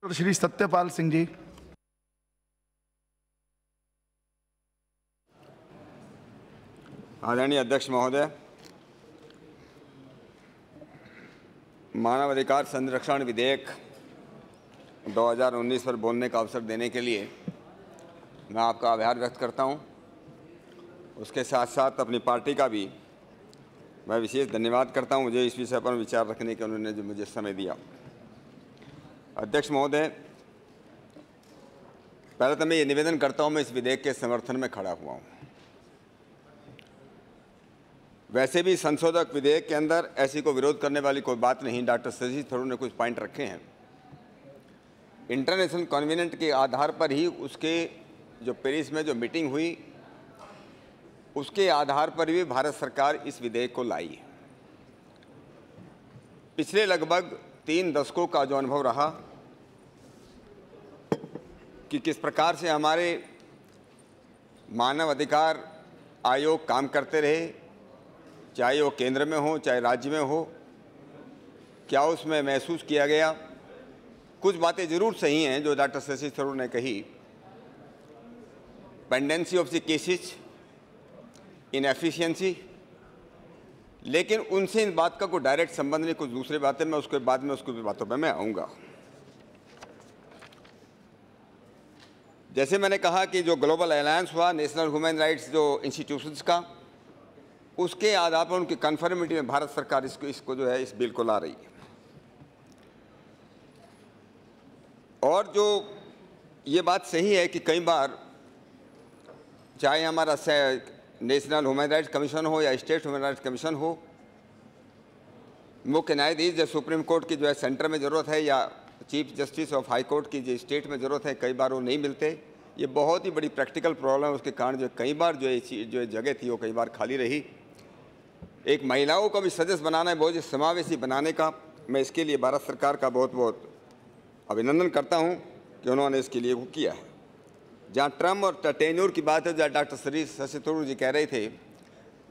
श्री सत्यपाल सिंह जी। आदरणीय अध्यक्ष महोदय, मानवाधिकार संरक्षण विधेयक 2019 पर बोलने का अवसर देने के लिए मैं आपका आभार व्यक्त करता हूं। उसके साथ साथ अपनी पार्टी का भी मैं विशेष धन्यवाद करता हूं, मुझे इस विषय पर विचार रखने के उन्होंने जो मुझे समय दिया। अध्यक्ष महोदय, पहले तो मैं ये निवेदन करता हूं, मैं इस विधेयक के समर्थन में खड़ा हुआ हूं। वैसे भी संशोधक विधेयक के अंदर ऐसी को विरोध करने वाली कोई बात नहीं। डॉक्टर शशि थरूर ने कुछ पॉइंट रखे हैं। इंटरनेशनल कन्वेंट के आधार पर ही उसके जो पेरिस में जो मीटिंग हुई उसके आधार पर भी भारत सरकार इस विधेयक को लाई है। पिछले लगभग 3 दशकों का जो अनुभव रहा कि किस प्रकार से हमारे मानव अधिकार आयोग काम करते रहे, चाहे वो केंद्र में हो चाहे राज्य में हो, क्या उसमें महसूस किया गया। कुछ बातें जरूर सही हैं जो डॉक्टर शशि थरूर ने कही। Pendency of the cases, inefficiency, लेकिन उनसे इन बात का कोई डायरेक्ट संबंध नहीं। कुछ दूसरी बातें मैं उसके बाद में उसकी बातों पर मैं आऊँगा। जैसे मैंने कहा कि जो ग्लोबल अलायंस हुआ नेशनल ह्यूमन राइट्स जो इंस्टीट्यूशंस का, उसके आधार पर उनकी कन्फर्मिटी में भारत सरकार इसको जो है इस बिल को ला रही है। और जो ये बात सही है कि कई बार चाहे हमारा नेशनल ह्यूमन राइट्स कमीशन हो या स्टेट ह्यूमन राइट्स कमीशन हो, मुख्य न्यायाधीश जो सुप्रीम कोर्ट की जो है सेंटर में ज़रूरत है या chief justice of high court की जो स्टेट में ज़रूरत है, कई बार वो नहीं मिलते। ये बहुत ही बड़ी प्रैक्टिकल प्रॉब्लम है। उसके कारण जो कई बार जो जगह थी वो कई बार खाली रही। एक महिलाओं को भी सदस्य बनाना है, बहुत समावेशी बनाने का, मैं इसके लिए भारत सरकार का बहुत बहुत अभिनंदन करता हूं कि उन्होंने इसके लिए वो किया है। जहां टर्म और टेन्योर की बात है, जहाँ डॉक्टर शशि थरूर जी कह रहे थे,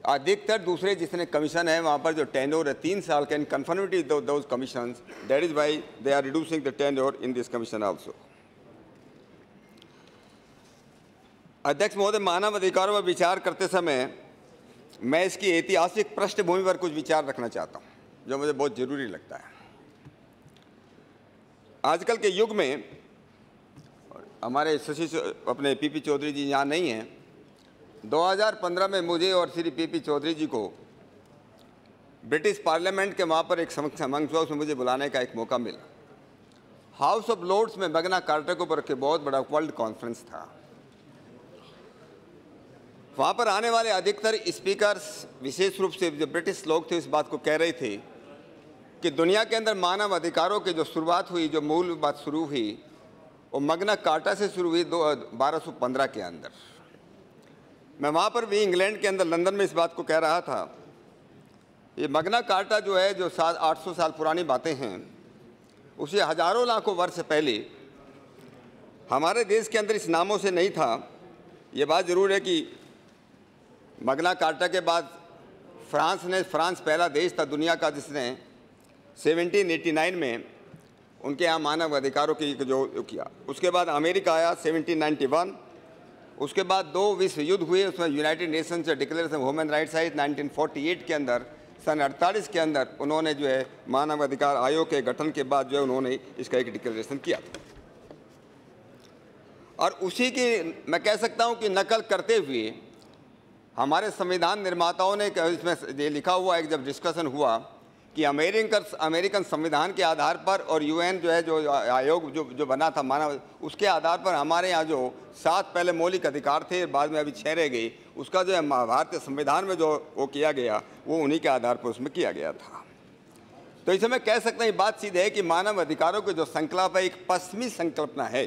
अधिकतर दूसरे जितने कमीशन है वहाँ पर जो टेन्योर है 3 साल का, in conformity those commissions, that is why they are reducing the tenure in this commission also. अध्यक्ष महोदय, मानव अधिकारों पर विचार करते समय मैं इसकी ऐतिहासिक पृष्ठभूमि पर कुछ विचार रखना चाहता हूँ जो मुझे बहुत जरूरी लगता है। आजकल के युग में हमारे अपने पीपी चौधरी जी यहाँ नहीं हैं। 2015 में मुझे और श्री पीपी चौधरी जी को ब्रिटिश पार्लियामेंट के वहाँ पर एक समारोह में मुझे बुलाने का एक मौका मिला। हाउस ऑफ लॉर्ड्स में मैग्ना कार्टा को पर के बहुत बड़ा वर्ल्ड कॉन्फ्रेंस था। वहाँ पर आने वाले अधिकतर स्पीकर्स विशेष रूप से जो ब्रिटिश लोग थे इस बात को कह रहे थे कि दुनिया के अंदर मानव अधिकारों की जो शुरुआत हुई, जो मूल बात शुरू हुई, वो मैग्ना कार्टा से शुरू हुई 1215 के अंदर। मैं वहाँ पर भी इंग्लैंड के अंदर लंदन में इस बात को कह रहा था। ये मैग्ना कार्टा जो है, जो 800 साल पुरानी बातें हैं, उसे हजारों लाखों वर्ष पहले हमारे देश के अंदर इस नामों से नहीं था। ये बात ज़रूर है कि मैग्ना कार्टा के बाद फ्रांस पहला देश था दुनिया का जिसने 1789 में उनके यहाँ मानव अधिकारों की जो किया। उसके बाद अमेरिका आया 1791। उसके बाद 2 विश्व युद्ध हुए, उसमें United Nations Declaration of Human Rights आई 1948 के अंदर। सन 48 के अंदर उन्होंने जो है मानव अधिकार आयोग के गठन के बाद जो है उन्होंने इसका एक डिक्लेरेशन किया था। और उसी की मैं कह सकता हूँ कि नकल करते हुए हमारे संविधान निर्माताओं ने, इसमें ये लिखा हुआ है जब डिस्कशन हुआ कि अमेरिकन संविधान के आधार पर और यूएन जो है जो आयोग जो बना था मानव, उसके आधार पर हमारे यहाँ जो 7 पहले मौलिक अधिकार थे, बाद में अभी 6 रह गई, उसका जो है भारतीय संविधान में जो वो किया गया वो उन्हीं के आधार पर उसमें किया गया था। तो इसे मैं कह सकता हूँ, बात सीधे है कि मानव अधिकारों की जो संकल्प है एक पश्चिमी संकल्पना है।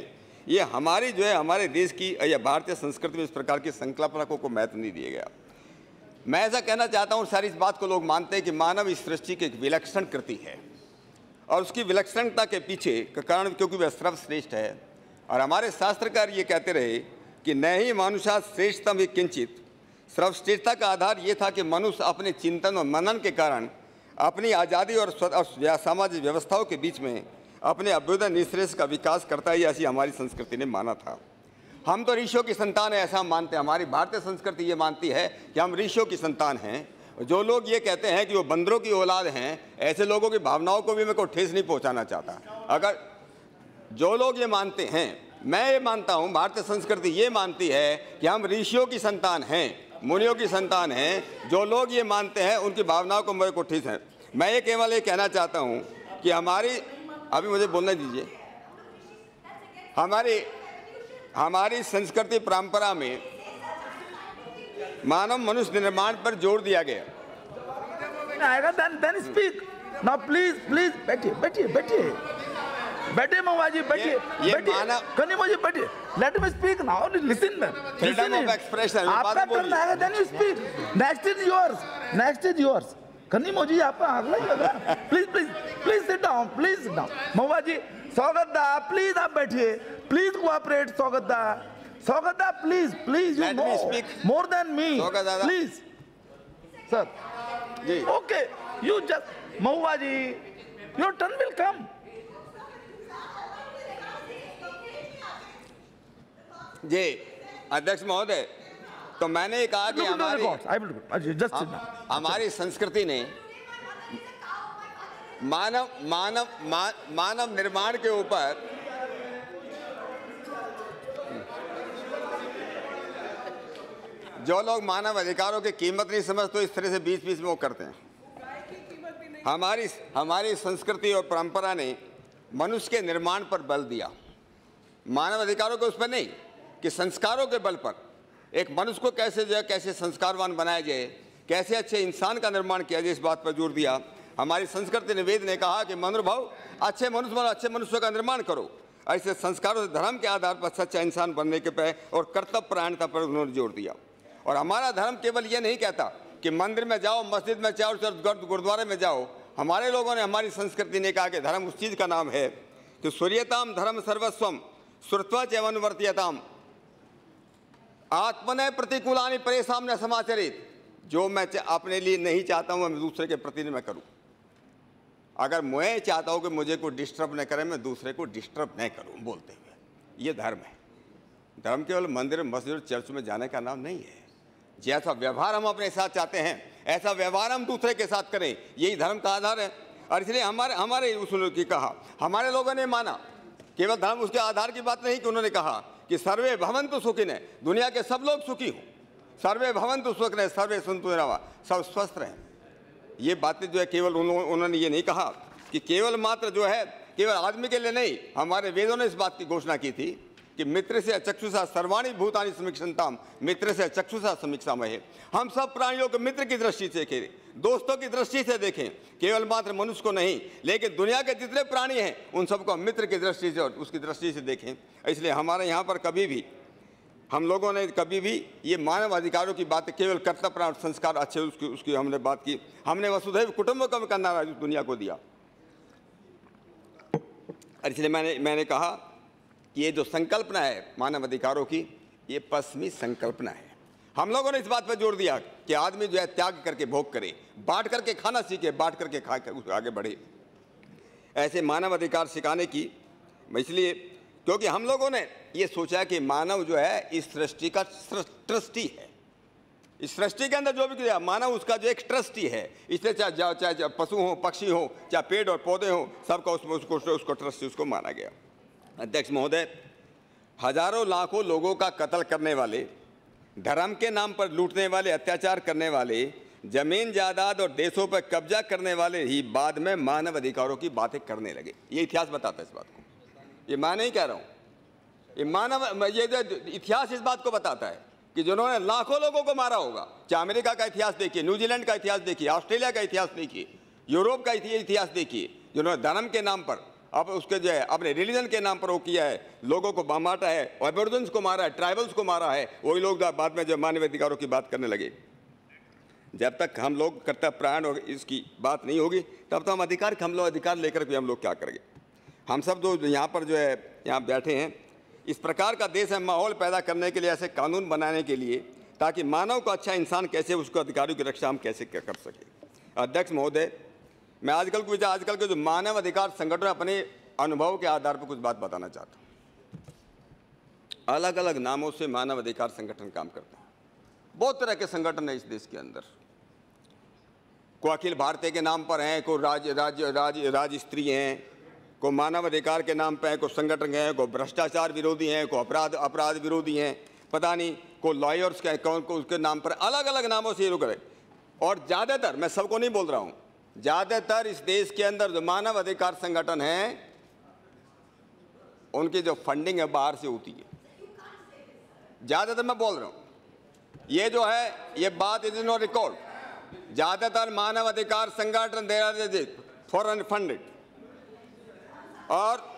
ये हमारी जो है हमारे देश की या भारतीय संस्कृति में इस प्रकार की संकल्पना को महत्व नहीं दिया गया। मैं ऐसा कहना चाहता हूँ, सारी इस बात को लोग मानते हैं कि मानव इस सृष्टि की एक विलक्षण कृति है और उसकी विलक्षणता के पीछे का कारण क्योंकि वह सर्वश्रेष्ठ है। और हमारे शास्त्रकार ये कहते रहे कि न ही मनुष्य श्रेष्ठतम ही किंचित। सर्वश्रेष्ठता का आधार ये था कि मनुष्य अपने चिंतन और मनन के कारण अपनी आज़ादी और सामाजिक व्यवस्थाओं के बीच में अपने अभ्युदय निःश्रेयस का विकास करता ही ऐसी हमारी संस्कृति ने माना था। हम तो ऋषियों की संतान है ऐसा हम मानते हैं। हमारी भारतीय संस्कृति ये मानती है कि हम ऋषियों की संतान हैं। जो लोग ये कहते हैं कि वो बंदरों की औलाद हैं, ऐसे लोगों की भावनाओं को भी मैं को ठेस नहीं पहुंचाना चाहता। अगर जो लोग ये मानते हैं, मैं ये मानता हूँ, भारतीय संस्कृति ये मानती है कि हम ऋषियों की संतान हैं, मुनियों की संतान हैं। जो लोग ये मानते हैं उनकी भावनाओं को मेरे को ठेस है। मैं ये केवल ये कहना चाहता हूँ कि अभी मुझे बोलने दीजिए, हमारी संस्कृति परंपरा में मानव मनुष्य निर्माण पर जोर दिया गया। आएगा then speak now please बैठिए महुआजी, बैठिए कनिमोजी, बैठिए, let me speak now, listen man, freedom of expression, आपका टर्न आएगा then you speak, next is yours Kanimozhi, आपका अगला ही होगा। please sit down Mahuaji. Saugatada please आप बैठिए, please cooperate. Saugatada please you know more than me, please sir ji okay you just Mahuaji your turn will come। जी अध्यक्ष महोदय, तो मैंने ये कहा कि हमारी संस्कृति ने मानव निर्माण के ऊपर जो लोग मानव अधिकारों की कीमत नहीं समझते तो इस तरह से बीच में वो करते हैं। हमारी संस्कृति और परंपरा ने मनुष्य के निर्माण पर बल दिया, मानव अधिकारों के उस पर नहीं, कि संस्कारों के बल पर एक मनुष्य को कैसे संस्कारवान बनाया जाए, कैसे अच्छे इंसान का निर्माण किया जाए, इस बात पर जोर दिया। हमारी संस्कृति निवेद ने कहा कि मनुभाव अच्छे मनुष्यों का निर्माण करो। ऐसे संस्कारों से धर्म के आधार पर सच्चा इंसान बनने के पे और कर्तव्य परायणता पर उन्होंने जोर दिया। और हमारा धर्म केवल ये नहीं कहता कि मंदिर में जाओ, मस्जिद में जाओ, गुरुद्वारे में जाओ। हमारे लोगों ने, हमारी संस्कृति ने कहा कि धर्म उस चीज़ का नाम है कि सूर्यताम धर्म सर्वस्वम श्रुत्वा चैवनुवर्त्यताम आत्मनय प्रतिकूलानि परेशान न समाचरित। जो मैं अपने लिए नहीं चाहता हूँ मैं दूसरे के प्रति मैं करूँ। अगर मैं चाहता हूँ कि मुझे कोई डिस्टर्ब न करे, मैं दूसरे को डिस्टर्ब नहीं करूँ बोलते हुए। ये धर्म है। धर्म केवल मंदिर, मस्जिद, चर्च में जाने का नाम नहीं है। जैसा व्यवहार हम अपने साथ चाहते हैं ऐसा व्यवहार हम दूसरे के साथ करें, यही धर्म का आधार है। और इसलिए हमारे उसूलों की कहा, हमारे लोगों ने माना, केवल धर्म उसके आधार की बात नहीं कि उन्होंने कहा कि सर्वे भवन्तु सुखिनः, दुनिया के सब लोग सुखी हों। सर्वे भवन्तु सुखिनः सर्वे सन्तु निरामयाः, सब स्वस्थ रहें। ये बातें जो है केवल उन्होंने ये नहीं कहा कि केवल मात्र जो है केवल आदमी के लिए नहीं, हमारे वेदों ने इस बात की घोषणा की थी कि मित्र से चक्षुषा सर्वाणि भूतानि समीक्षन्ताम मित्र से चक्षुषा समीक्षामहे। हम सब प्राणियों को मित्र की दृष्टि से देखें, दोस्तों की दृष्टि से देखें, केवल मात्र मनुष्य को नहीं, लेकिन दुनिया के जितने प्राणी हैं उन सबको मित्र की दृष्टि से और उसकी दृष्टि से देखें। इसलिए हमारे यहाँ पर कभी भी हम लोगों ने कभी भी ये मानव अधिकारों की बात, केवल कर्तव्य संस्कार अच्छे उसकी हमने बात की। हमने वसुधैव कुटुंबकम का नारा दुनिया को दिया। और इसलिए मैंने कहा कि ये जो संकल्पना है मानव अधिकारों की, ये पश्चिमी संकल्पना है। हम लोगों ने इस बात पर जोर दिया कि आदमी जो है त्याग करके भोग करे, बांट करके खाना सीखे, बांट करके खा कर आगे बढ़े। ऐसे मानव अधिकार सिखाने की, इसलिए क्योंकि हम लोगों ने ये सोचा कि मानव जो है इस सृष्टि का ट्रस्टी है। इस सृष्टि के अंदर जो भी किया मानव उसका जो एक ट्रस्टी है। इसलिए चाहे पशु हो, पक्षी हो, चाहे पेड़ और पौधे हो, सबका उसको ट्रस्टी उसको माना गया। अध्यक्ष महोदय, हजारों लाखों लोगों का कत्ल करने वाले, धर्म के नाम पर लूटने वाले, अत्याचार करने वाले, जमीन जायदाद और देशों पर कब्जा करने वाले ही बाद में मानव अधिकारों की बातें करने लगे। ये इतिहास बताता है इस बात को, ये मैं नहीं कह रहा हूँ, ये जो इतिहास इस बात को बताता है कि जिन्होंने लाखों लोगों को मारा होगा, चाहे अमेरिका का इतिहास देखिए, न्यूजीलैंड का इतिहास देखिए, ऑस्ट्रेलिया का इतिहास देखिए, यूरोप का इतिहास देखिए, जिन्होंने धर्म के नाम पर अब उसके जो है अपने रिलीजन के नाम पर वो किया है, लोगों को बांटा है, एबॉर्जिन्स को मारा है, ट्राइबल्स को मारा है, वही लोग बाद में जो मानव अधिकारों की बात करने लगे। जब तक हम लोग कर्तव्य प्राण और इसकी बात नहीं होगी तब तो हम अधिकार लेकर भी हम लोग क्या करेंगे। हम सब जो यहाँ पर जो है यहाँ बैठे हैं, इस प्रकार का देश में माहौल पैदा करने के लिए, ऐसे कानून बनाने के लिए, ताकि मानव को अच्छा इंसान कैसे, उसको अधिकारों की रक्षा हम कैसे कर सके। अध्यक्ष महोदय, मैं आजकल के जो मानव अधिकार संगठन अपने अनुभव के आधार पर कुछ बात बताना चाहता हूँ। अलग अलग नामों से मानव अधिकार संगठन काम करते हैं। बहुत तरह के संगठन है इस देश के अंदर। को अखिल भारतीय के नाम पर हैं, को राज स्त्री हैं, को मानव अधिकार के नाम पर हैं, को संगठन हैं, को भ्रष्टाचार विरोधी हैं, को अपराध विरोधी हैं, पता नहीं को लॉयर्स के, कौन को उसके नाम पर अलग अलग नामों से ये लोग करें। और ज़्यादातर, मैं सबको नहीं बोल रहा हूँ, ज़्यादातर इस देश के अंदर जो मानव अधिकार संगठन हैं उनकी जो फंडिंग है बाहर से होती है। ज़्यादातर मैं बोल रहा हूँ, ये जो है ये बात इज नो रिकॉर्ड। ज़्यादातर मानव अधिकार संगठन दे आर फॉरेन फंडेड। और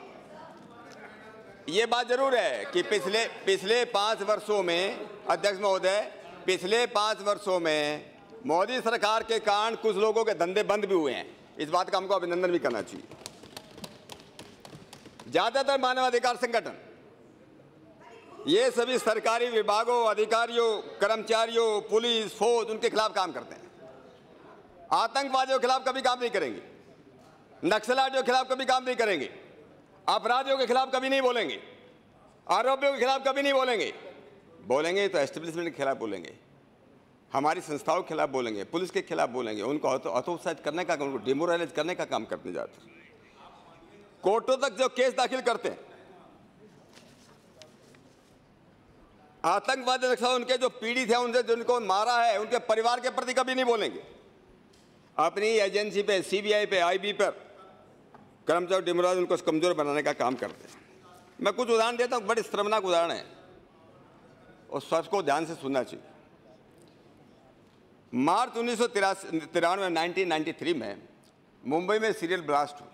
ये बात जरूर है कि पिछले 5 वर्षों में, अध्यक्ष महोदय, पिछले 5 वर्षों में मोदी सरकार के कारण कुछ लोगों के धंधे बंद भी हुए हैं। इस बात का हमको अभिनंदन भी करना चाहिए। ज्यादातर मानवाधिकार संगठन ये सभी सरकारी विभागों, अधिकारियों, कर्मचारियों, पुलिस, फौज, उनके खिलाफ काम करते हैं। आतंकवादियों के खिलाफ कभी काम नहीं करेंगे, नक्सलाइटों के खिलाफ कभी काम नहीं करेंगे, अपराधियों के खिलाफ कभी नहीं बोलेंगे, आरोपियों के खिलाफ कभी नहीं बोलेंगे। बोलेंगे तो एस्टेब्लिशमेंट के खिलाफ बोलेंगे, हमारी संस्थाओं के खिलाफ बोलेंगे, पुलिस के खिलाफ बोलेंगे, उनको हतोत्साहित करने का, उनको डिमोरलाइज करने का काम करने जाते हैं। कोर्टों तक जो केस दाखिल करते हैं, आतंकवादी उनके जो पीड़ित हैं, उनसे जिनको मारा है, उनके परिवार के प्रति कभी नहीं बोलेंगे। अपनी एजेंसी पे, सीबीआई पे, आईबी पर कर्मचारी डिमोरलाइज, उनको कमजोर बनाने का काम करते हैं। मैं कुछ उदाहरण देता हूँ, बड़े शर्मनाक उदाहरण है और सबको ध्यान से सुनना चाहिए। मार्च 1993 में मुंबई में सीरियल ब्लास्ट हुआ,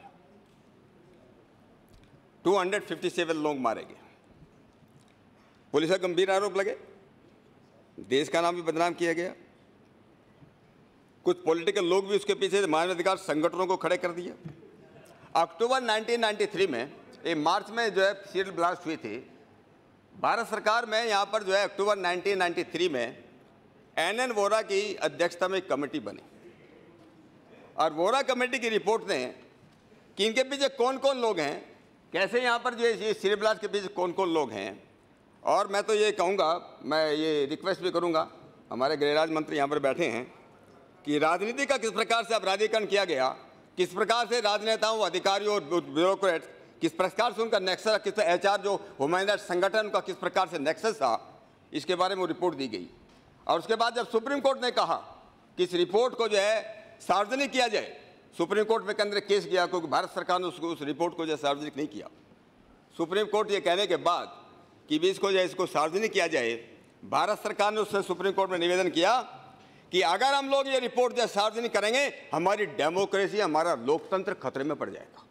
257 लोग मारे गए। पुलिस पर गंभीर आरोप लगे, देश का नाम भी बदनाम किया गया। कुछ पॉलिटिकल लोग भी उसके पीछे मानवाधिकार संगठनों को खड़े कर दिया। अक्टूबर 1993 में, ये मार्च में जो है सीरियल ब्लास्ट हुई थी, भारत सरकार में यहाँ पर जो है अक्टूबर 1993 में NN वोरा की अध्यक्षता में एक कमेटी बनी और वोरा कमेटी की रिपोर्ट ने कि इनके पीछे कौन कौन लोग हैं, कैसे यहाँ पर जो है सीरियल ब्लास्ट के पीछे कौन कौन लोग हैं। और मैं तो ये कहूँगा, मैं ये रिक्वेस्ट भी करूँगा, हमारे गृहराज मंत्री यहाँ पर बैठे हैं, कि राजनीति का किस प्रकार से अपराधीकरण किया गया, किस प्रकार से राजनेताओं, अधिकारियों और ब्यूरोक्रेट्स, किस प्रकार से उनका नेक्सस, किस HR जो ह्यूमन राइट्स संगठन का किस प्रकार से नेक्सस था, इसके बारे में रिपोर्ट दी गई। और उसके बाद जब सुप्रीम कोर्ट ने कहा कि इस रिपोर्ट को जो है सार्वजनिक किया जाए, सुप्रीम कोर्ट में के अंदर केस गया क्योंकि भारत सरकार ने उस रिपोर्ट को जो है सार्वजनिक नहीं किया। सुप्रीम कोर्ट ये कहने के बाद कि भी इसको जो है इसको सार्वजनिक किया जाए, भारत सरकार ने उससे सुप्रीम कोर्ट में निवेदन किया कि अगर हम लोग ये रिपोर्ट जो है सार्वजनिक करेंगे, हमारी डेमोक्रेसी, हमारा लोकतंत्र खतरे में पड़ जाएगा।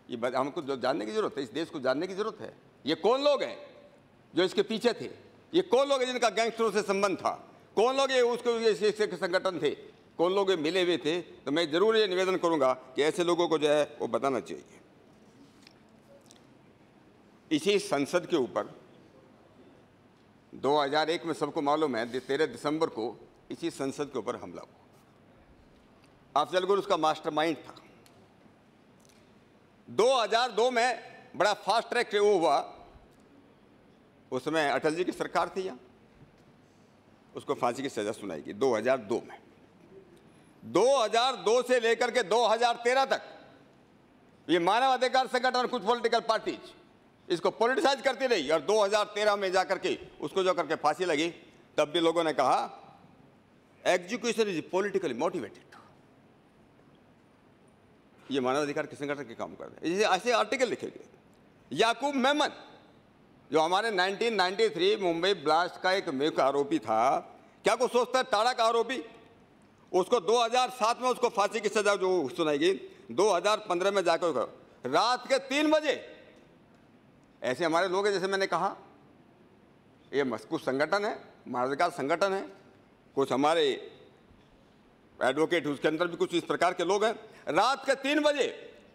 ये हमको जो जानने की जरूरत है, इस देश को जानने की जरूरत है। ये कौन लोग हैं जो इसके पीछे थे, ये कौन लोग हैं जिनका गैंगस्टरों से संबंध था, कौन लोग ये उसको ये संगठन थे, कौन लोग ये मिले हुए थे। तो मैं जरूर ये निवेदन करूंगा कि ऐसे लोगों को जो है वो बताना चाहिए। इसी संसद के ऊपर 2001 में सबको मालूम है 13 दिसंबर को इसी संसद के ऊपर हमला हुआ। अफजल गुरु उसका मास्टरमाइंड था। 2002 में बड़ा फास्ट ट्रैक वो हुआ, उसमें अटल जी की सरकार थी, यहाँ उसको फांसी की सजा सुनाई गई 2002 में। 2002 से लेकर के 2013 तक ये मानवाधिकार संगठन, कुछ पॉलिटिकल पार्टीज इसको पॉलिटिसाइज करती रही और 2013 में जाकर के उसको जो करके फांसी लगी, तब भी लोगों ने कहा एग्जीक्यूशन इज पॉलिटिकली मोटिवेटेड। ये मानवाधिकार के संगठन के काम कर रहे हैं। ऐसे आर्टिकल लिखे गए। याकूब मेमन जो हमारे 1993 मुंबई ब्लास्ट का एक मुख्य आरोपी था, क्या को सोचता है टाड़ा का आरोपी, उसको 2007 में उसको फांसी की सजा जो सुनाई गई, 2015 में जाकर रात के 3 बजे। ऐसे हमारे लोग हैं, जैसे मैंने कहा, ये कुछ संगठन है, मानवाधिकार संगठन है, कुछ हमारे एडवोकेट, उसके अंदर भी कुछ इस प्रकार के लोग हैं। रात के 3 बजे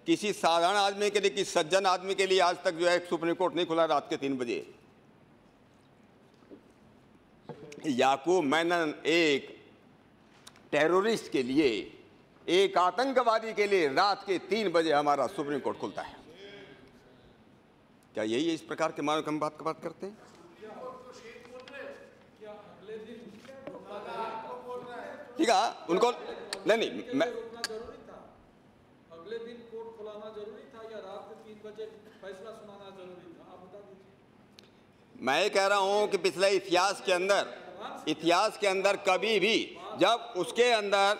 किसी साधारण आदमी के लिए, किसी सज्जन आदमी के लिए आज तक जो है सुप्रीम कोर्ट नहीं खुला। रात के 3 बजे याकूब मेनन एक टेररिस्ट के लिए, एक आतंकवादी के लिए रात के 3 बजे हमारा सुप्रीम कोर्ट खुलता है। क्या यही है इस प्रकार के मानव हम बात करते हैं? ठीक है, उनको नहीं मैं अगले दिन कोर्ट खुलाना जरूरी था या रात में 3 बजे फैसला सुनाना जरूरी था, आप बता दीजिए। मैं ये कह रहा हूं कि पिछले इतिहास के अंदर कभी भी जब उसके अंदर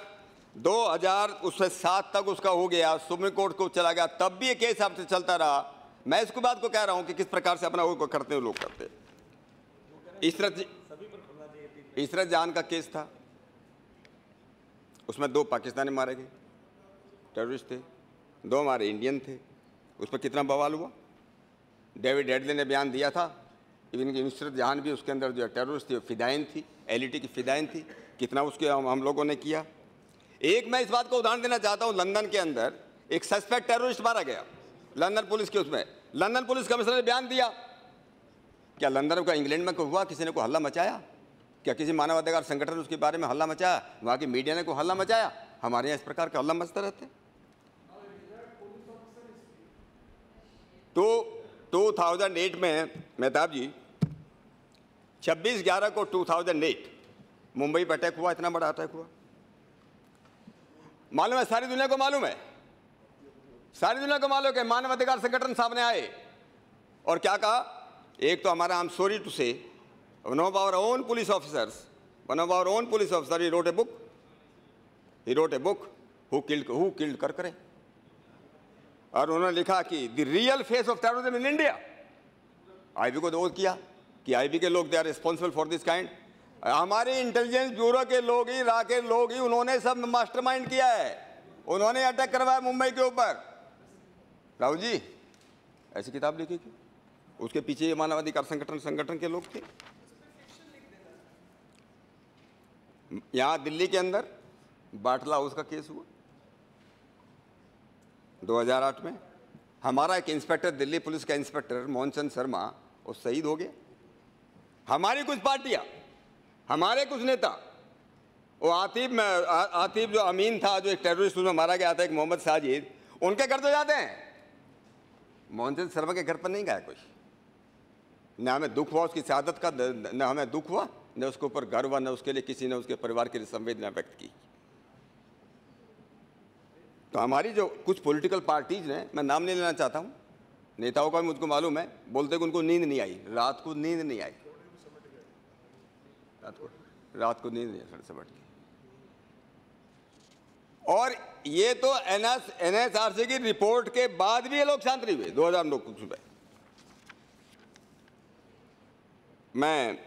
2007 तक उसका हो गया, सुप्रीम कोर्ट को चला गया, तब भी ये केस आपसे चलता रहा। मैं इसको बात को कह रहा हूं कि किस प्रकार से अपना वो करते हैं लोग करते। इशरत जान का केस था, उसमें 2 पाकिस्तानी मारे गए, टेररिस्ट थे, 2 हमारे इंडियन थे। उस पर कितना बवाल हुआ। डेविड हेडली ने बयान दिया था, इवन की इशरत जहान भी उसके अंदर जो टेररिस्ट थी फिदाइन थी, एलईटी की फिदाइन थी, कितना उसके हम लोगों ने किया। एक मैं इस बात को उदाहरण देना चाहता हूँ, लंदन के अंदर एक सस्पेक्ट टेररिस्ट मारा गया, लंदन पुलिस के उसमें लंदन पुलिस कमिश्नर ने बयान दिया। क्या लंदन का इंग्लैंड में हुआ, किसी ने को हल्ला मचाया? क्या किसी मानवाधिकार संगठन ने उसके बारे में हल्ला मचाया? वहाँ की मीडिया ने को हल्ला मचाया? हमारे यहाँ इस प्रकार का हल्ला मचते रहते। तो 2008 में मेहताब जी 26/11 को 2008 मुंबई पर अटैक हुआ, इतना बड़ा अटैक हुआ। मालूम है, सारी दुनिया को मालूम है, सारी दुनिया को मालूम है कि मानवाधिकार संगठन सामने आए और क्या कहा। एक तो हमारा, आई एम सॉरी टू से, one of our own police officers he wrote a book who killed Karkare, और उन्होंने लिखा कि the real face of terrorism in India. IB को दोष किया कि आईबी के लोग they are responsible for this kind. हमारे इंटेलिजेंस ब्यूरो के लोग ही, रा के लोग ही, उन्होंने सब मास्टरमाइंड किया है, उन्होंने अटैक करवाया मुंबई के ऊपर। राहुल जी ऐसी किताब लिखी थी, उसके पीछे ये मानवाधिकार संगठन के लोग थे। यहाँ दिल्ली के अंदर बाटला हाउस का केस हुआ 2008 में। हमारा एक इंस्पेक्टर, दिल्ली पुलिस का इंस्पेक्टर मोहन चंद शर्मा, वो शहीद हो गए। हमारी कुछ पार्टियां, हमारे कुछ नेता, वो आतिफ जो अमीन था, जो एक टेररिस्ट उसमें मारा गया था, एक मोहम्मद साजिद, उनके घर तो जाते हैं, मोहन चंद शर्मा के घर पर नहीं गया कोई। न हमें दुख हुआ उसकी शहादत का, न हमें दुख हुआ, न उसके ऊपर गर्व हुआ, न उसके लिए किसी ने उसके परिवार के लिए संवेदना व्यक्त की। तो हमारी जो कुछ पॉलिटिकल पार्टीज ने, मैं नाम नहीं लेना चाहता हूँ, नेताओं का भी मुझको मालूम है, बोलते कि उनको नींद नहीं आई, रात को नींद नहीं आई, रात को नींद नहीं आई, समझ के। और ये तो एनएसआरसी की रिपोर्ट के बाद भी ये लोग शांत नहीं हुए। 2009 को सुबह मैं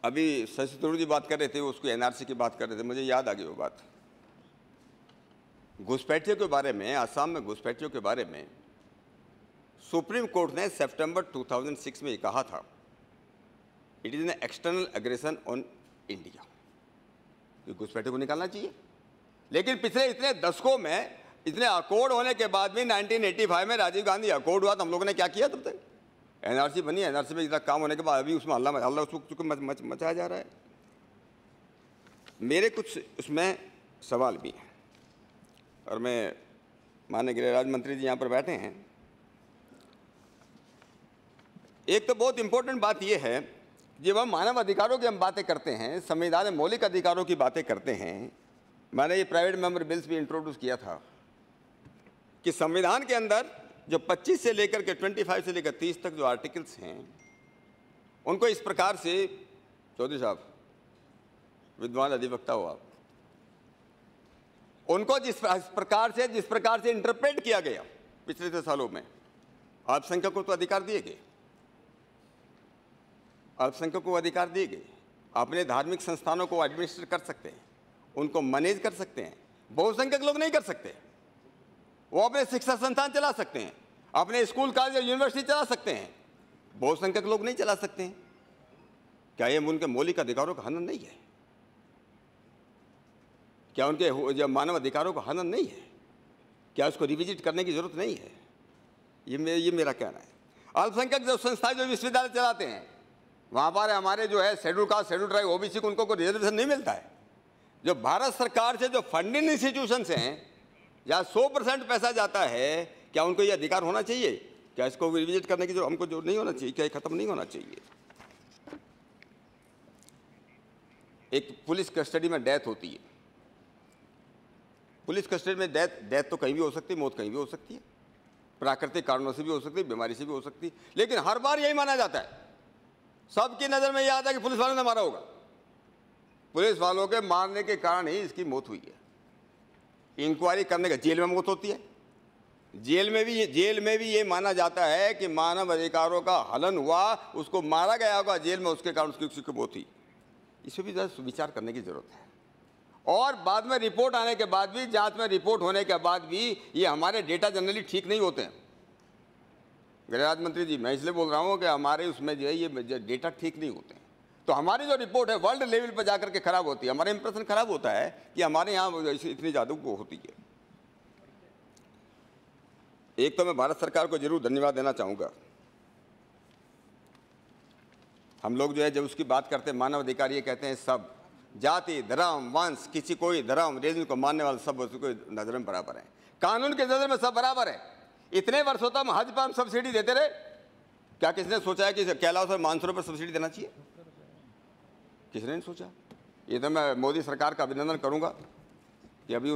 अभी शशि थरूर जी बात कर रहे थे, उसको एनआरसी की बात कर रहे थे, मुझे याद आ गई वो बात। घुसपैठियों के बारे में, असम में घुसपैठियों के बारे में सुप्रीम कोर्ट ने सितंबर 2006 में कहा था, it is an external aggression on India, कि घुसपैठियों को निकालना चाहिए। लेकिन पिछले इतने दशकों में, इतने अकॉर्ड होने के बाद भी 1985 में राजीव गांधी अकॉर्ड हुआ, तो हम लोगों ने क्या किया तब तक? एनआरसी बनी, एनआरसी में इतना काम होने के बाद अभी उसमें हल्ला उसको मचाया जा रहा है। मेरे कुछ उसमें सवाल भी हैं, और मैं माननीय गृह राज्य मंत्री जी यहाँ पर बैठे हैं। एक तो बहुत इंपॉर्टेंट बात यह है, जब हम मानव अधिकारों की हम बातें करते हैं, संविधान में मौलिक अधिकारों की बातें करते हैं, मैंने ये प्राइवेट मेंबर बिल्स भी इंट्रोड्यूस किया था कि संविधान के अंदर जो 25 से लेकर के 25 से लेकर 30 तक जो आर्टिकल्स हैं, उनको इस प्रकार से, चौधरी साहब विद्वान अधिवक्ता हो आप, उनको जिस प्रकार से इंटरप्रेट किया गया पिछले 6 सालों में, अल्पसंख्यकों को तो अधिकार दिए गए, अल्पसंख्यकों को अधिकार दिए गए, अपने धार्मिक संस्थानों को एडमिनिस्ट्रेट कर सकते हैं, उनको मैनेज कर सकते हैं। बहुसंख्यक लोग नहीं कर सकते। वो अपने शिक्षा संस्थान चला सकते हैं, अपने स्कूल कॉलेज या यूनिवर्सिटी चला सकते हैं, बहुसंख्यक लोग नहीं चला सकते हैं। क्या ये उनके मौलिक अधिकारों का हनन नहीं है? क्या उनके जो मानव अधिकारों का हनन नहीं है? क्या उसको रिविजिट करने की जरूरत नहीं है? ये मेरा कहना है। अल्पसंख्यक जो संस्थाएं, जो विश्वविद्यालय चलाते हैं, वहाँ पर हमारे जो है schedule caste, schedule tribe, OBC को उनको कोई रिजर्वेशन नहीं मिलता है। जो भारत सरकार से जो फंडिंग इंस्टीट्यूशंस हैं, जहाँ 100% पैसा जाता है, क्या उनको ये अधिकार होना चाहिए क्या इसको रिविजिट करने की जो हमको जो नहीं होना चाहिए, क्या ये खत्म नहीं होना चाहिए? एक पुलिस कस्टडी में डेथ होती है, पुलिस कस्टडी में डेथ तो कहीं भी हो सकती है, मौत कहीं भी हो सकती है, प्राकृतिक कारणों से भी हो सकती है, बीमारी से भी हो सकती है, लेकिन हर बार यही माना जाता है, सबकी नज़र में यह आता है कि पुलिस वालों ने मारा होगा, पुलिस वालों के मारने के कारण ही इसकी मौत हुई है। इंक्वायरी करने का, जेल में मौत होती है, जेल में भी ये माना जाता है कि मानव अधिकारों का हनन हुआ, उसको मारा गया होगा जेल में, उसके कारण उसकी मौत हुई। इसमें भी ज़रा विचार करने की जरूरत है। और बाद में रिपोर्ट आने के बाद भी, जांच में रिपोर्ट होने के बाद भी ये हमारे डेटा जनरली ठीक नहीं होते हैं। गृहराज मंत्री जी, मैं इसलिए बोल रहा हूँ कि हमारे उसमें जो है ये डेटा ठीक नहीं होते हैं, तो हमारी जो रिपोर्ट है वर्ल्ड लेवल पर जाकर के खराब होती है, हमारा इंप्रेशन खराब होता है कि हमारे यहाँ इतनी ज़्यादा वो होती है। एक तो मैं भारत सरकार को जरूर धन्यवाद देना चाहूँगा। हम लोग जो है जब उसकी बात करते हैं मानव अधिकार, ये कहते हैं सब जाति, धर्म, वंश, किसी कोई धर्म रिलीजन को मानने वाले सब उसको नजर में बराबर है, कानून के नजर में सब बराबर है। इतने वर्षों तक हम हज पर हम सब्सिडी देते रहे, क्या किसने सोचा है कि कैलाश और मानसरोवर पर सब्सिडी देना चाहिए? किसने नहीं सोचा। ये तो मैं मोदी सरकार का अभिनंदन करूंगा कि अभी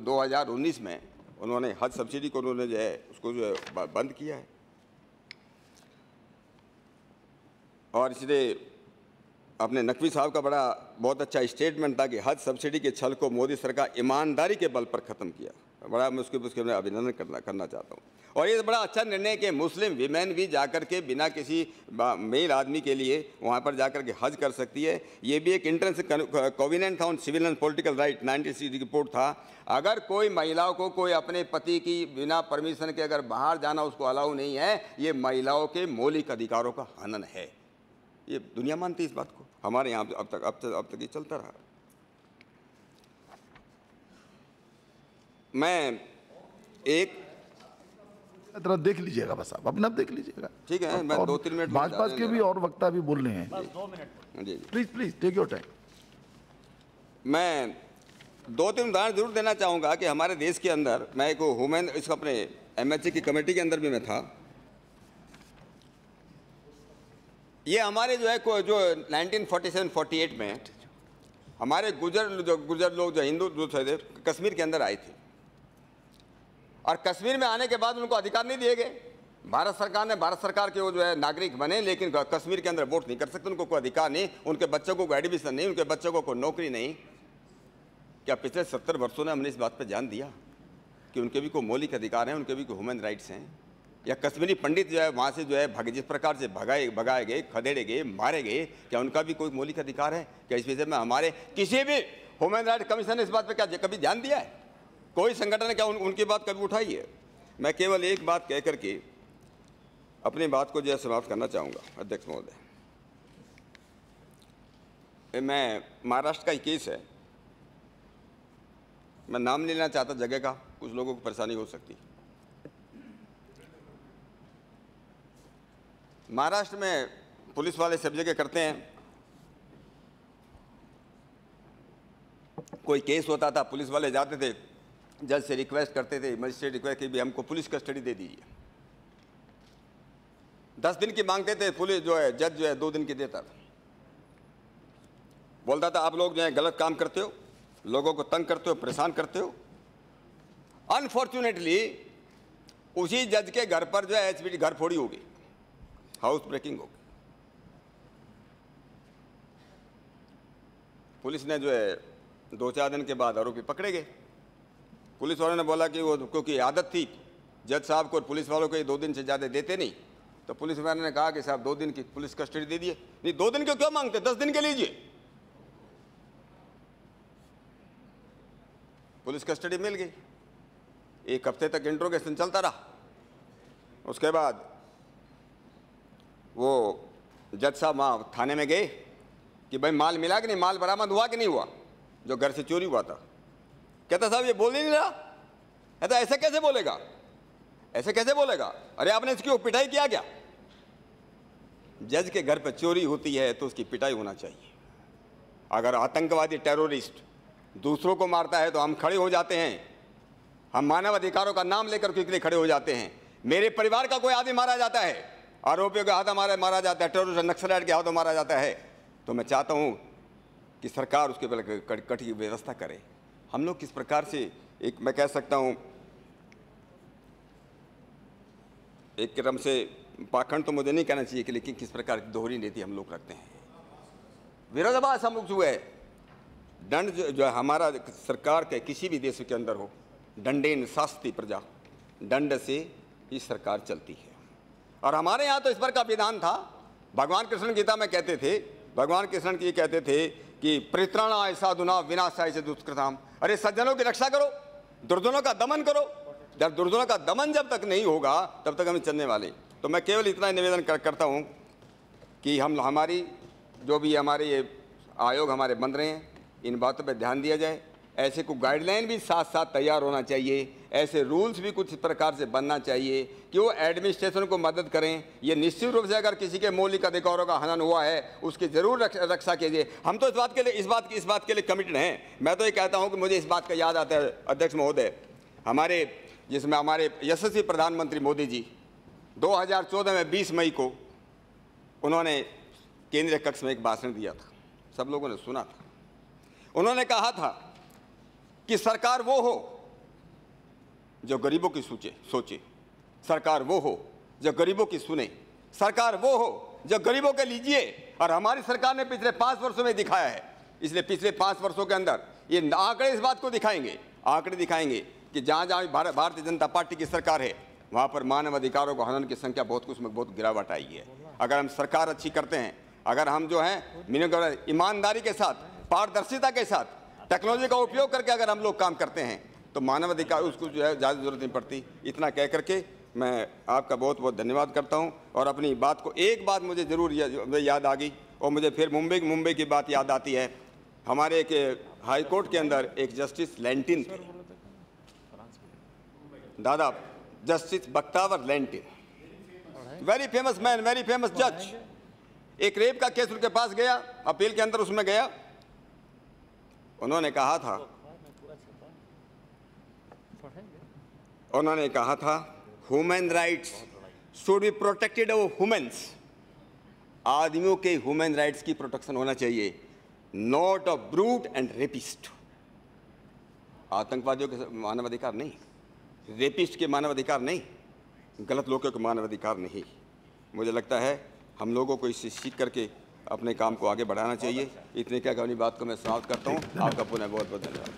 2019 में उन्होंने हज सब्सिडी को उन्होंने जो है उसको जो है बंद किया है। और इसलिए अपने नकवी साहब का बहुत अच्छा स्टेटमेंट था कि हज सब्सिडी के छल को मोदी सरकार ईमानदारी के बल पर ख़त्म किया। बड़ा मैं उसके मैं अभिनंदन करना चाहता हूँ। और ये बड़ा अच्छा निर्णय कि मुस्लिम विमेन भी जाकर के बिना किसी मेल आदमी के लिए वहाँ पर जाकर के हज कर सकती है। ये भी एक इंटरनेशनल कोवेनेंट था on civil and political right 1960 report था। अगर कोई महिलाओं को कोई अपने पति की बिना परमिशन के अगर बाहर जाना उसको अलाउ नहीं है, ये महिलाओं के मौलिक अधिकारों का हनन है। ये दुनिया मानती है इस बात को। हमारे यहाँ अब तक ये चलता रहा। मैं एक तरह देख लीजिएगा, बस आप अपना देख लीजिएगा। ठीक है, मैं 2-3 मिनट भाजपा के भी और वक्ता भी बोल रहे हैं। बस 2 मिनट जी प्लीज टेक योर टाइम। मैं 2-3 उदाहरण जरूर देना चाहूँगा कि हमारे देश के अंदर, मैं एक ह्यूमन इसको अपने MHA की कमेटी के अंदर भी मैं था। ये हमारे जो है जो 1947-48 में हमारे गुजर लोग जो हिंदू जो थे कश्मीर के अंदर आए थे, और कश्मीर में आने के बाद उनको अधिकार नहीं दिए गए। भारत सरकार के वो जो है नागरिक बने, लेकिन कश्मीर के अंदर वोट नहीं कर सकते, उनको कोई अधिकार नहीं, उनके बच्चों को एडमिशन नहीं, उनके बच्चों को कोई नौकरी नहीं। क्या पिछले 70 वर्षों ने हमने इस बात पर ध्यान दिया कि उनके भी कोई मौलिक अधिकार हैं, उनके भी कोई ह्यूमन राइट्स हैं? या कश्मीरी पंडित जो है वहाँ से जो है जिस प्रकार से भगाए गए, खदेड़े गए, मारे गए, क्या उनका भी कोई मौलिक अधिकार है? क्या इस विषय में हमारे किसी भी ह्यूमन राइट कमीशन ने इस बात पर क्या कभी ध्यान दिया है? कोई संगठन ने क्या उनकी बात कभी उठाई है? मैं केवल एक बात कह करके अपनी बात को जो है समाप्त करना चाहूँगा। अध्यक्ष महोदय, मैं महाराष्ट्र का ही केस है, मैं नाम नहीं लेना चाहता जगह का, कुछ लोगों को परेशानी हो सकती। महाराष्ट्र में पुलिस वाले सब जगह करते हैं, कोई केस होता था पुलिस वाले जाते थे जज से रिक्वेस्ट करते थे, मजिस्ट्रेट रिक्वेस्ट की भी हमको पुलिस कस्टडी दे दीजिए। 10 दिन की मांगते थे, पुलिस जो है जज जो है 2 दिन की देता था। बोलता था आप लोग जो है गलत काम करते हो, लोगों को तंग करते हो, परेशान करते हो। अनफॉर्चुनेटली उसी जज के घर पर जो है HPD घर फोड़ी होगी, हाउस ब्रेकिंग होगी। पुलिस ने जो है 2-4 दिन के बाद आरोपी पकड़े गए। पुलिस वालों ने बोला कि वो क्योंकि आदत थी जज साहब को और पुलिस वालों को 2 दिन से ज़्यादा देते नहीं, तो पुलिस वालों ने कहा कि साहब 2 दिन की पुलिस कस्टडी दे दिए। नहीं, 2 दिन क्यों मांगते, 10 दिन के लीजिए। पुलिस कस्टडी मिल गई, 1 हफ्ते तक इंट्रोगेशन चलता रहा। उसके बाद वो जज साहब वहाँ थाने में गए कि भाई माल मिला कि नहीं, माल बरामद हुआ कि नहीं हुआ, जो घर से चोरी हुआ था। कहता साहब ये बोल ही नहीं रहा। कहता ऐसे कैसे बोलेगा, ऐसे कैसे बोलेगा, अरे आपने इसकी पिटाई किया क्या? जज के घर पर चोरी होती है तो उसकी पिटाई होना चाहिए। अगर आतंकवादी टेररिस्ट दूसरों को मारता है तो हम खड़े हो जाते हैं, हम मानव अधिकारों का नाम लेकर के लिए खड़े हो जाते हैं। मेरे परिवार का कोई आदमी मारा जाता है, आरोपियों के हाथों मारा जाता है, टेररिस्ट नक्सलाइट के हाथों मारा जाता है, तो मैं चाहता हूँ कि सरकार उसके पर कड़ी व्यवस्था करे। हम लोग किस प्रकार से एक मैं कह सकता हूँ एक क्रम से पाखंड तो मुझे नहीं कहना चाहिए कि, लेकिन किस प्रकार की दोहरी नीति हम लोग रखते हैं। विरोधाभास हम लोग जो है दंड जो है हमारा सरकार के किसी भी देश के अंदर हो, दंडेन शास्ति प्रजा, दंड से ही सरकार चलती है। और हमारे यहाँ तो इस पर का विधान था। भगवान कृष्ण गीता में कहते थे, भगवान कृष्ण ये कहते थे कि परित्राणाय साधुना विनाशाय च दुष्कृताम। अरे सज्जनों की रक्षा करो, दुर्जनों का दमन करो। जब दुर्जनों का दमन जब तक नहीं होगा तब तक हम चलने वाले। तो मैं केवल इतना निवेदन करता हूँ कि हम हमारी जो भी हमारे ये आयोग हमारे बन रहे हैं, इन बातों पर ध्यान दिया जाए। ऐसे कुछ गाइडलाइन भी साथ साथ तैयार होना चाहिए, ऐसे रूल्स भी कुछ प्रकार से बनना चाहिए कि वो एडमिनिस्ट्रेशन को मदद करें। ये निश्चित रूप से अगर किसी के मौलिक अधिकारों का हनन हुआ है उसकी ज़रूर रक्षा कीजिए। हम तो इस बात के लिए कमिटेड हैं। मैं तो ये कहता हूँ कि मुझे इस बात का याद आता है अध्यक्ष महोदय, जिसमें हमारे यशस्वी प्रधानमंत्री मोदी जी 2014 में 20 मई को उन्होंने केंद्रीय कक्ष में एक भाषण दिया था, सब लोगों ने सुना था। उन्होंने कहा था कि सरकार वो हो जो गरीबों की सोचे, सरकार वो हो जो गरीबों की सुने, सरकार वो हो जो गरीबों के लीजिए। और हमारी सरकार ने पिछले 5 वर्षों में दिखाया है। इसलिए पिछले 5 वर्षों के अंदर ये आंकड़े इस बात को दिखाएंगे कि जहाँ जहाँ भारतीय जनता पार्टी की सरकार है वहाँ पर मानव अधिकारों को हनन की संख्या बहुत गिरावट आई है। अगर हम सरकार अच्छी करते हैं, अगर हम जो है ईमानदारी के साथ, पारदर्शिता के साथ, टेक्नोलॉजी का उपयोग करके अगर हम लोग काम करते हैं तो मानव अधिकार उसको जो है ज़्यादा जरूरत नहीं पड़ती। इतना कह करके मैं आपका बहुत बहुत धन्यवाद करता हूं। और अपनी बात को एक बात मुझे ज़रूर याद आ गई और मुझे फिर मुंबई की बात याद आती है। हमारे एक हाई कोर्ट के अंदर एक जस्टिस लैंटिन थे, दादा justice Bakhtawar Lentin, very famous man, very famous जज। एक रेप का केस उनके पास गया, अपील के अंदर उसमें गया। उन्होंने कहा था human rights should be protected of humans. आदमियों के ह्यूमन राइट्स की प्रोटेक्शन होना चाहिए, not of brute and rapist. आतंकवादियों के मानवाधिकार नहीं, रेपिस्ट के मानवाधिकार नहीं, गलत लोगों के मानवाधिकार नहीं। मुझे लगता है हम लोगों को इससे सीख करके अपने काम को आगे बढ़ाना चाहिए। इतने क्या अपनी बात को मैं समाप्त करता हूँ। आपका पुनः बहुत बहुत धन्यवाद।